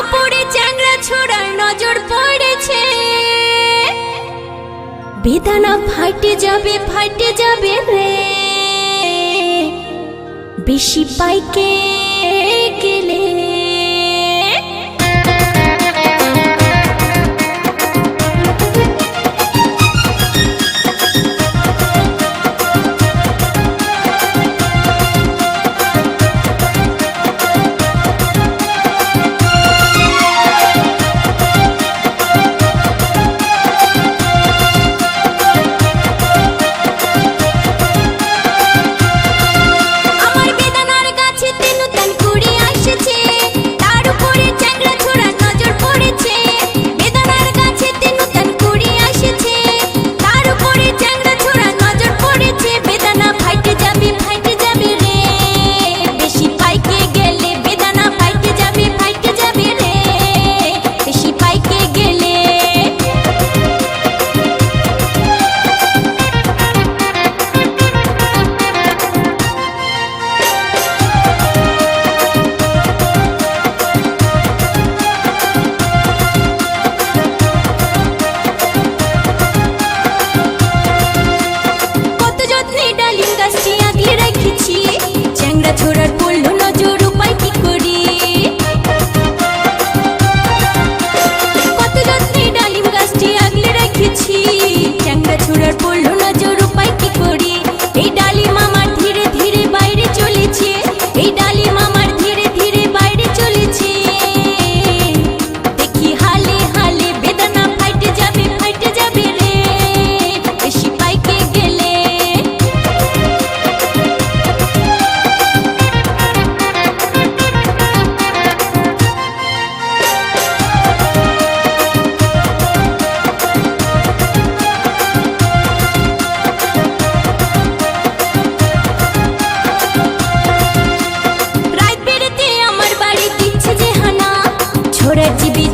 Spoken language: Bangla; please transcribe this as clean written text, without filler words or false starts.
উপরে চ্যাংড়া ছোড়ার নজর পড়েছে। বেদানা ফাটে যাবে রে, বেশি পাইকে গেলে। ছোড়ার পড়লো নজর, উপায় কি করি? কত যত্নে ডালিম গাছটি আগলে রেখেছি, চ্যাংড়া ছোড়ার পড়লো নজর, উপায় কি করি? এই ডালিম আমার ধীরে ধীরে বাইরে চলেছে, এই ডালিম আমার ধীরে ধীরে বাইরে চলেছে। দেখি হালে হালে বেদানা ফাইটে যাবে রে, বেশি পাইকে গেলে। ছোড়ার জীবী